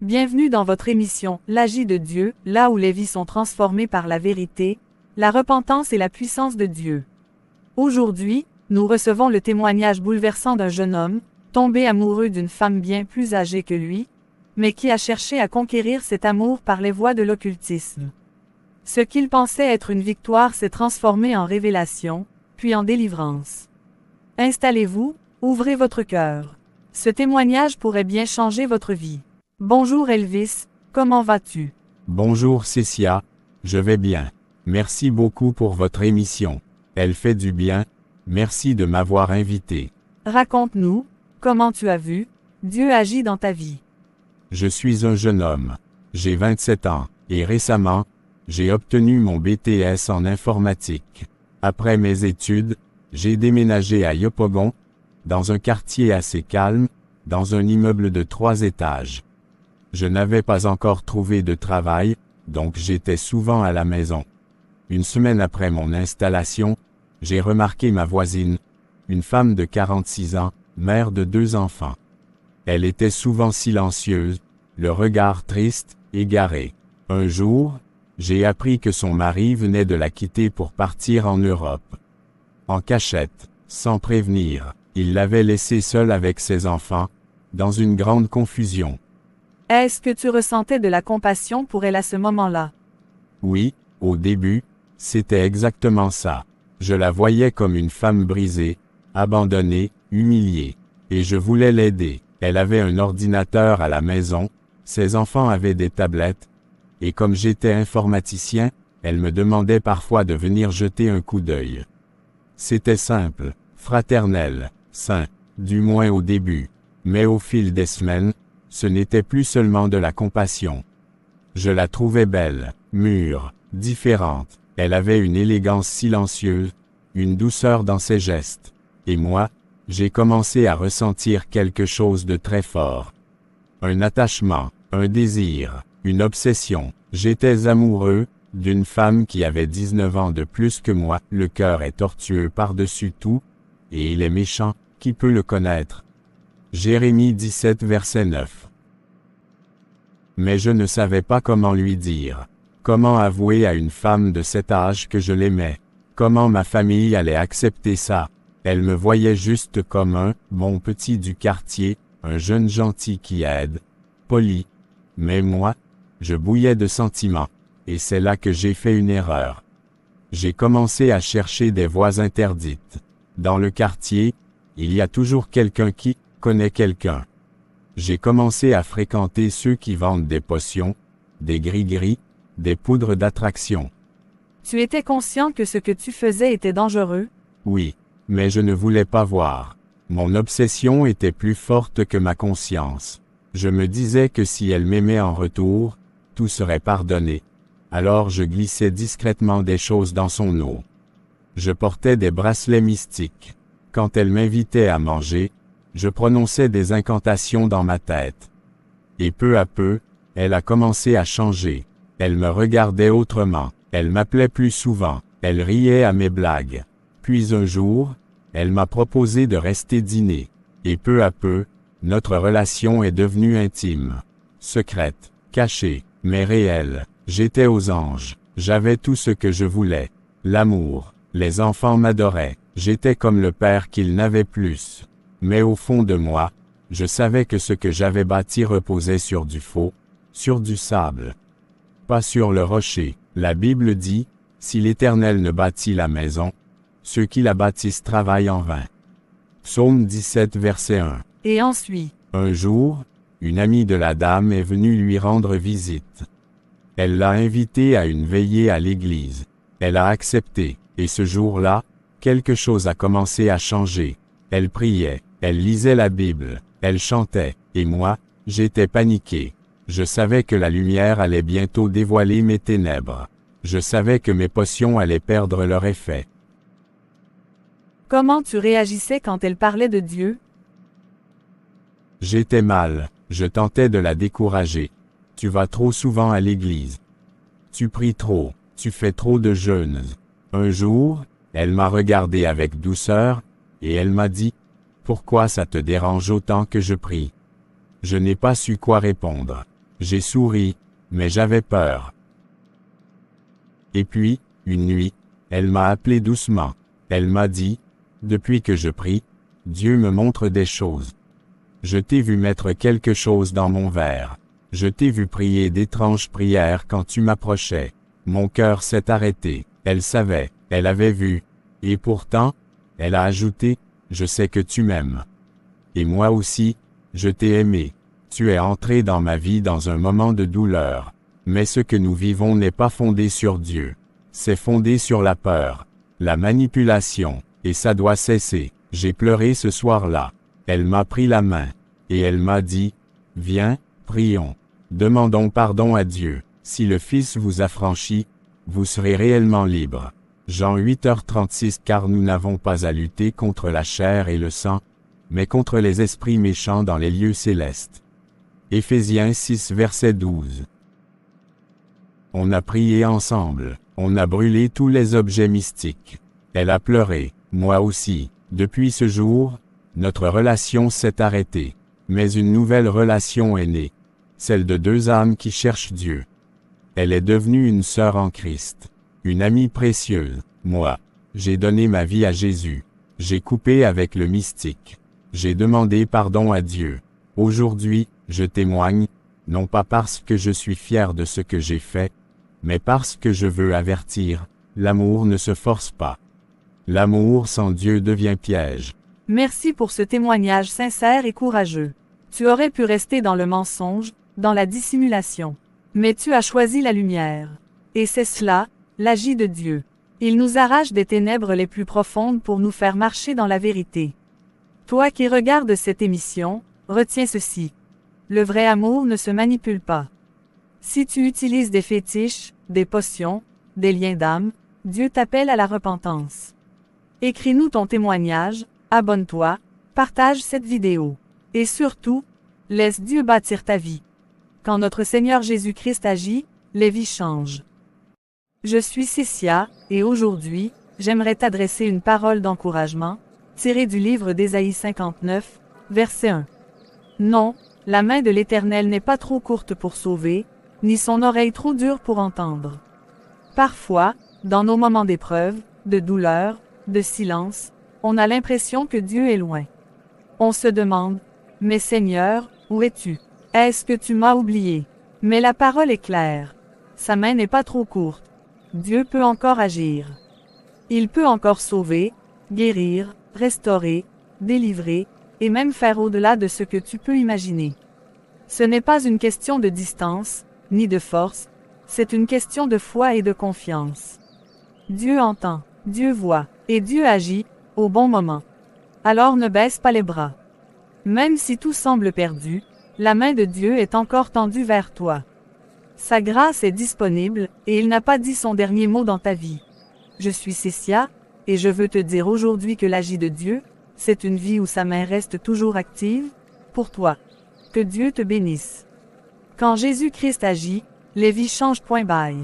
Bienvenue dans votre émission « L'Agi de Dieu », là où les vies sont transformées par la vérité, la repentance et la puissance de Dieu. Aujourd'hui, nous recevons le témoignage bouleversant d'un jeune homme, tombé amoureux d'une femme bien plus âgée que lui, mais qui a cherché à conquérir cet amour par les voies de l'occultisme. Ce qu'il pensait être une victoire s'est transformé en révélation, puis en délivrance. Installez-vous, ouvrez votre cœur. Ce témoignage pourrait bien changer votre vie. Bonjour Elvis, comment vas-tu? Bonjour Cécia, je vais bien. Merci beaucoup pour votre émission. Elle fait du bien, merci de m'avoir invité. Raconte-nous, comment tu as vu Dieu agit dans ta vie? Je suis un jeune homme. J'ai 27 ans, et récemment, j'ai obtenu mon BTS en informatique. Après mes études, j'ai déménagé à Yopougon, dans un quartier assez calme, dans un immeuble de 3 étages. Je n'avais pas encore trouvé de travail, donc j'étais souvent à la maison. Une semaine après mon installation, j'ai remarqué ma voisine, une femme de 46 ans, mère de 2 enfants. Elle était souvent silencieuse, le regard triste, égaré. Un jour, j'ai appris que son mari venait de la quitter pour partir en Europe. En cachette, sans prévenir, il l'avait laissée seule avec ses enfants, dans une grande confusion. Est-ce que tu ressentais de la compassion pour elle à ce moment-là? Oui, au début, c'était exactement ça. Je la voyais comme une femme brisée, abandonnée, humiliée. Et je voulais l'aider. Elle avait un ordinateur à la maison, ses enfants avaient des tablettes, et comme j'étais informaticien, elle me demandait parfois de venir jeter un coup d'œil. C'était simple, fraternel, sain, du moins au début. Mais au fil des semaines, ce n'était plus seulement de la compassion. Je la trouvais belle, mûre, différente. Elle avait une élégance silencieuse, une douceur dans ses gestes. Et moi, j'ai commencé à ressentir quelque chose de très fort. Un attachement, un désir, une obsession. J'étais amoureux d'une femme qui avait 19 ans de plus que moi. Le cœur est tortueux par-dessus tout, et il est méchant, qui peut le connaître? Jérémie 17 verset 9. Mais je ne savais pas comment lui dire. Comment avouer à une femme de cet âge que je l'aimais? Comment ma famille allait accepter ça? Elle me voyait juste comme un bon petit du quartier, un jeune gentil qui aide, poli. Mais moi, je bouillais de sentiments, et c'est là que j'ai fait une erreur. J'ai commencé à chercher des voies interdites. Dans le quartier, il y a toujours quelqu'un qui connaît quelqu'un. J'ai commencé à fréquenter ceux qui vendent des potions, des gris-gris, des poudres d'attraction. Tu étais conscient que ce que tu faisais était dangereux? Oui, mais je ne voulais pas voir. Mon obsession était plus forte que ma conscience. Je me disais que si elle m'aimait en retour, tout serait pardonné. Alors je glissais discrètement des choses dans son eau. Je portais des bracelets mystiques. Quand elle m'invitait à manger, je prononçais des incantations dans ma tête. Et peu à peu, elle a commencé à changer. Elle me regardait autrement. Elle m'appelait plus souvent. Elle riait à mes blagues. Puis un jour, elle m'a proposé de rester dîner. Et peu à peu, notre relation est devenue intime. Secrète, cachée, mais réelle. J'étais aux anges. J'avais tout ce que je voulais. L'amour. Les enfants m'adoraient. J'étais comme le père qu'ils n'avaient plus. Mais au fond de moi, je savais que ce que j'avais bâti reposait sur du faux, sur du sable. Pas sur le rocher. La Bible dit, si l'Éternel ne bâtit la maison, ceux qui la bâtissent travaillent en vain. Psaume 17 verset 1. Et ensuite? Un jour, une amie de la dame est venue lui rendre visite. Elle l'a invitée à une veillée à l'église. Elle a accepté, et ce jour-là, quelque chose a commencé à changer. Elle priait, elle lisait la Bible, elle chantait, et moi, j'étais paniqué. Je savais que la lumière allait bientôt dévoiler mes ténèbres. Je savais que mes potions allaient perdre leur effet. Comment tu réagissais quand elle parlait de Dieu? J'étais mal, je tentais de la décourager. Tu vas trop souvent à l'église. Tu pries trop, tu fais trop de jeûnes. Un jour, elle m'a regardé avec douceur, et elle m'a dit, « Pourquoi ça te dérange autant que je prie ?» Je n'ai pas su quoi répondre. J'ai souri, mais j'avais peur. Et puis, une nuit, elle m'a appelé doucement. Elle m'a dit, depuis que je prie, Dieu me montre des choses. Je t'ai vu mettre quelque chose dans mon verre. Je t'ai vu prier d'étranges prières quand tu m'approchais. Mon cœur s'est arrêté. Elle savait, elle avait vu. Et pourtant, elle a ajouté, je sais que tu m'aimes. Et moi aussi, je t'ai aimé. Tu es entré dans ma vie dans un moment de douleur. Mais ce que nous vivons n'est pas fondé sur Dieu. C'est fondé sur la peur, la manipulation, et ça doit cesser. J'ai pleuré ce soir-là. Elle m'a pris la main, et elle m'a dit, viens, prions. Demandons pardon à Dieu. Si le Fils vous affranchit, vous serez réellement libre. Jean 8h36. Car nous n'avons pas à lutter contre la chair et le sang, mais contre les esprits méchants dans les lieux célestes. Éphésiens 6 verset 12. On a prié ensemble, on a brûlé tous les objets mystiques. Elle a pleuré, moi aussi. Depuis ce jour, notre relation s'est arrêtée. Mais une nouvelle relation est née. Celle de deux âmes qui cherchent Dieu. Elle est devenue une sœur en Christ. Une amie précieuse. Moi, j'ai donné ma vie à Jésus. J'ai coupé avec le mystique. J'ai demandé pardon à Dieu. Aujourd'hui, je témoigne, non pas parce que je suis fier de ce que j'ai fait, mais parce que je veux avertir, l'amour ne se force pas. L'amour sans Dieu devient piège. Merci pour ce témoignage sincère et courageux. Tu aurais pu rester dans le mensonge, dans la dissimulation. Mais tu as choisi la lumière. Et c'est cela, l'agit de Dieu. Il nous arrache des ténèbres les plus profondes pour nous faire marcher dans la vérité. Toi qui regardes cette émission, retiens ceci. Le vrai amour ne se manipule pas. Si tu utilises des fétiches, des potions, des liens d'âme, Dieu t'appelle à la repentance. Écris-nous ton témoignage, abonne-toi, partage cette vidéo. Et surtout, laisse Dieu bâtir ta vie. Quand notre Seigneur Jésus-Christ agit, les vies changent. Je suis Cécia, et aujourd'hui, j'aimerais t'adresser une parole d'encouragement, tirée du livre d'Ésaïe 59, verset 1. Non, la main de l'Éternel n'est pas trop courte pour sauver, ni son oreille trop dure pour entendre. Parfois, dans nos moments d'épreuve, de douleur, de silence, on a l'impression que Dieu est loin. On se demande, mais Seigneur, où es-tu? Est-ce que tu m'as oublié? Mais la parole est claire. Sa main n'est pas trop courte. Dieu peut encore agir. Il peut encore sauver, guérir, restaurer, délivrer, et même faire au-delà de ce que tu peux imaginer. Ce n'est pas une question de distance, ni de force, c'est une question de foi et de confiance. Dieu entend, Dieu voit, et Dieu agit, au bon moment. Alors ne baisse pas les bras. Même si tout semble perdu, la main de Dieu est encore tendue vers toi. Sa grâce est disponible, et il n'a pas dit son dernier mot dans ta vie. Je suis Cécia, et je veux te dire aujourd'hui que l'agit de Dieu, c'est une vie où sa main reste toujours active, pour toi. Que Dieu te bénisse. Quand Jésus-Christ agit, les vies changent. Bye.